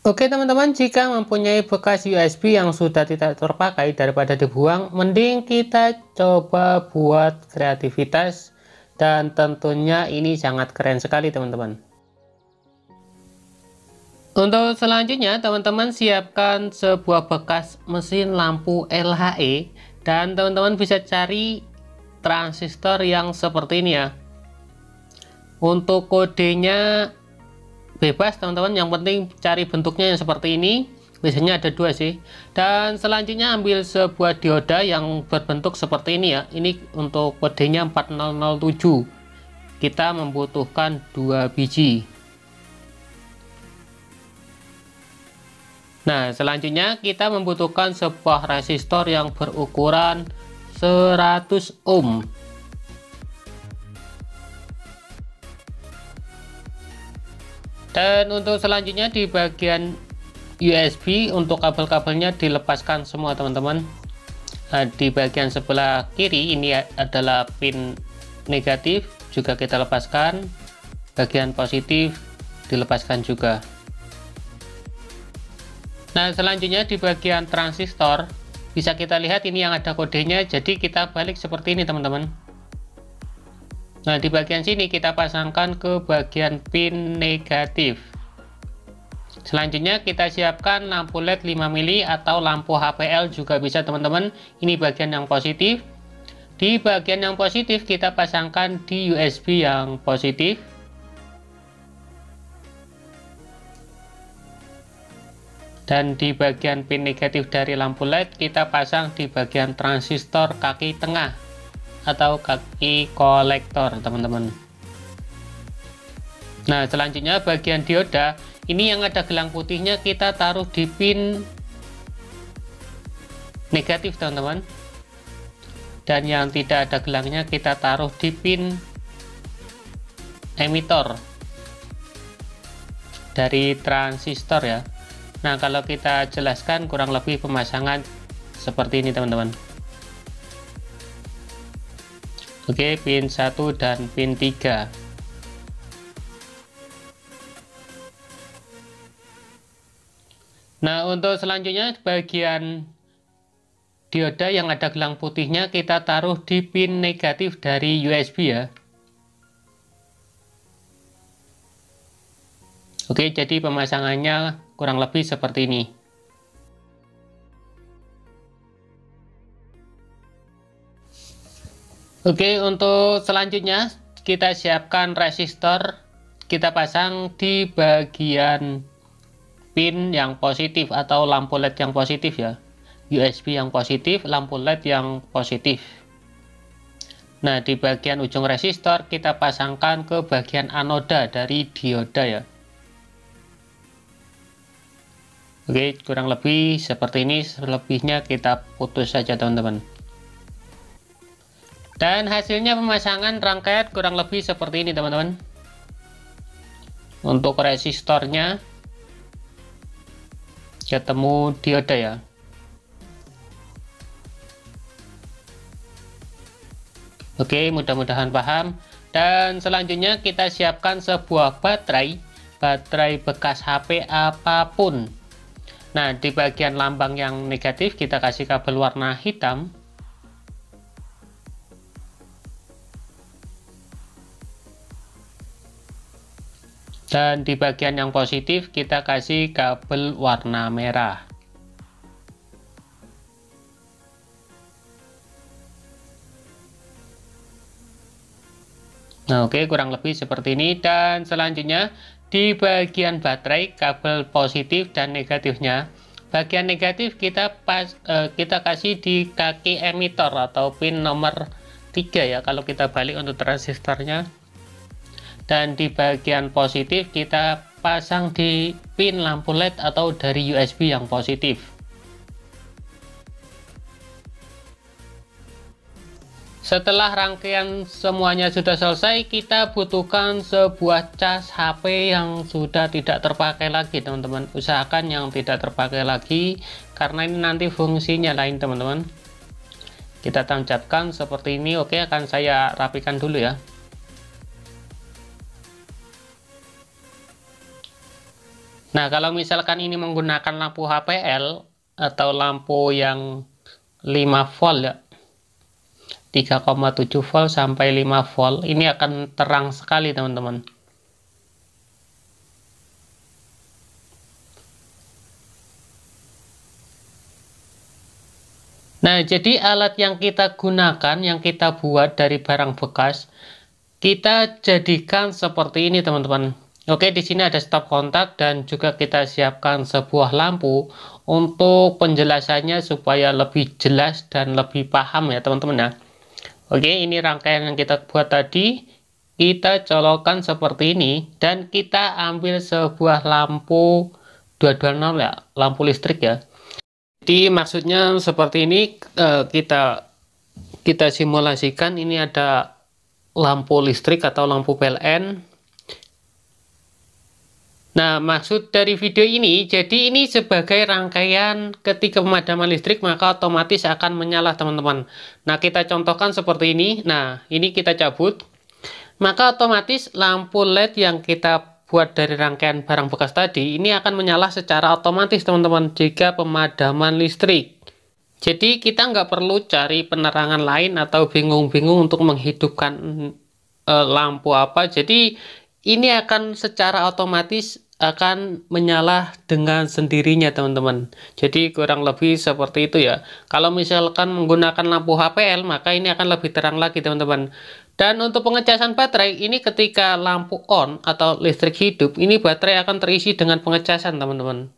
Oke teman-teman, jika mempunyai bekas USB yang sudah tidak terpakai daripada dibuang, mending kita coba buat kreativitas, dan tentunya ini sangat keren sekali teman-teman. Untuk selanjutnya teman-teman siapkan sebuah bekas mesin lampu LHE, dan teman-teman bisa cari transistor yang seperti ini ya. Untuk kodenya bebas teman-teman, yang penting cari bentuknya yang seperti ini, biasanya ada dua sih. Dan selanjutnya ambil sebuah dioda yang berbentuk seperti ini ya. Ini untuk kodenya 4007, kita membutuhkan 2 biji. Nah selanjutnya kita membutuhkan sebuah resistor yang berukuran 100 ohm. Dan untuk selanjutnya di bagian USB, untuk kabel-kabelnya dilepaskan semua teman-teman. Nah, di bagian sebelah kiri ini adalah pin negatif, juga kita lepaskan. Bagian positif dilepaskan juga. Nah selanjutnya di bagian transistor bisa kita lihat ini yang ada kodenya, jadi kita balik seperti ini teman-teman. Nah di bagian sini kita pasangkan ke bagian pin negatif. Selanjutnya kita siapkan lampu LED 5 mili atau lampu HPL juga bisa teman-teman. Ini bagian yang positif. Di bagian yang positif kita pasangkan di USB yang positif. Dan di bagian pin negatif dari lampu LED kita pasang di bagian transistor kaki tengah atau kaki kolektor teman-teman. Nah selanjutnya bagian dioda ini yang ada gelang putihnya kita taruh di pin negatif teman-teman, dan yang tidak ada gelangnya kita taruh di pin emitor dari transistor ya. Nah kalau kita jelaskan kurang lebih pemasangan seperti ini teman-teman. Oke, pin 1 dan pin 3. Nah untuk selanjutnya bagian dioda yang ada gelang putihnya kita taruh di pin negatif dari USB ya. Oke, jadi pemasangannya kurang lebih seperti ini. Oke, untuk selanjutnya kita siapkan resistor, kita pasang di bagian pin yang positif atau lampu LED yang positif ya. USB yang positif, lampu LED yang positif. Nah di bagian ujung resistor kita pasangkan ke bagian anoda dari dioda ya. Oke, kurang lebih seperti ini, selebihnya kita putus saja teman-teman. Dan hasilnya pemasangan rangkaian kurang lebih seperti ini teman-teman. Untuk resistornya ketemu dioda ya. Oke, mudah-mudahan paham. Dan selanjutnya kita siapkan sebuah baterai bekas HP apapun. Nah di bagian lambang yang negatif kita kasih kabel warna hitam. Dan di bagian yang positif kita kasih kabel warna merah. Nah oke, kurang lebih seperti ini. Dan selanjutnya di bagian baterai kabel positif dan negatifnya. Bagian negatif kita kasih di kaki emitor atau pin nomor 3 ya kalau kita balik untuk transistornya. Dan di bagian positif kita pasang di pin lampu LED atau dari USB yang positif. Setelah rangkaian semuanya sudah selesai, kita butuhkan sebuah cas HP yang sudah tidak terpakai lagi teman-teman. Usahakan yang tidak terpakai lagi karena ini nanti fungsinya lain teman-teman. Kita tancapkan seperti ini. Oke, akan saya rapikan dulu ya. Nah, kalau misalkan ini menggunakan lampu HPL atau lampu yang 5 volt ya, 3,7 volt sampai 5 volt, ini akan terang sekali teman-teman. Nah, jadi alat yang kita gunakan, yang kita buat dari barang bekas, kita jadikan seperti ini teman-teman. Oke, di sini ada stop kontak dan juga kita siapkan sebuah lampu untuk penjelasannya supaya lebih jelas dan lebih paham ya teman-teman ya. Oke, ini rangkaian yang kita buat tadi, kita colokkan seperti ini dan kita ambil sebuah lampu 220 ya, lampu listrik ya. Jadi maksudnya seperti ini, kita simulasikan ini ada lampu listrik atau lampu PLN. Nah, maksud dari video ini, jadi ini sebagai rangkaian ketika pemadaman listrik maka otomatis akan menyala teman-teman. Nah, kita contohkan seperti ini. Nah, ini kita cabut. Maka otomatis lampu LED yang kita buat dari rangkaian barang bekas tadi ini akan menyala secara otomatis teman-teman jika pemadaman listrik. Jadi kita nggak perlu cari penerangan lain atau bingung-bingung untuk menghidupkan lampu apa. Jadi ini akan secara otomatis akan menyala dengan sendirinya teman-teman. Jadi kurang lebih seperti itu ya. Kalau misalkan menggunakan lampu HPL maka ini akan lebih terang lagi teman-teman. Dan untuk pengecasan baterai, ini ketika lampu on atau listrik hidup, ini baterai akan terisi dengan pengecasan teman-teman.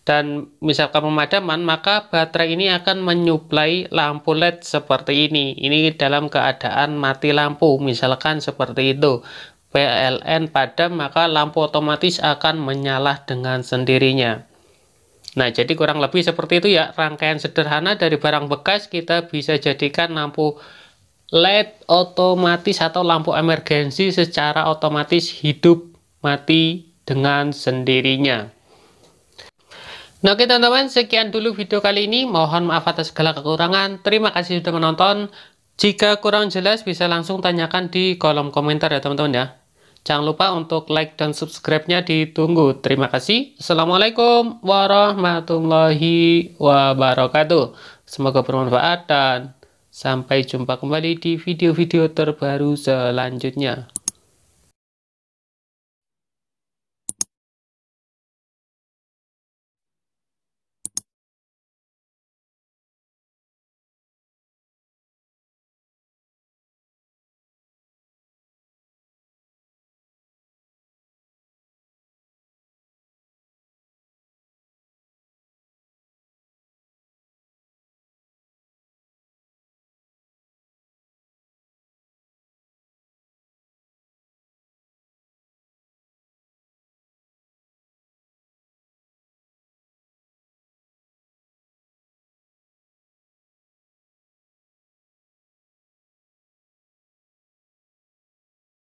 Dan misalkan pemadaman, maka baterai ini akan menyuplai lampu LED seperti ini. Ini dalam keadaan mati lampu, misalkan seperti itu. PLN padam, maka lampu otomatis akan menyala dengan sendirinya. Nah, jadi kurang lebih seperti itu ya, rangkaian sederhana dari barang bekas kita bisa jadikan lampu LED otomatis atau lampu emergensi secara otomatis hidup mati dengan sendirinya. Nah, oke teman-teman, sekian dulu video kali ini. Mohon maaf atas segala kekurangan. Terima kasih sudah menonton. Jika kurang jelas bisa langsung tanyakan di kolom komentar ya teman-teman ya. Jangan lupa untuk like dan subscribe-nya ditunggu. Terima kasih. Assalamualaikum warahmatullahi wabarakatuh. Semoga bermanfaat dan sampai jumpa kembali di video-video terbaru selanjutnya.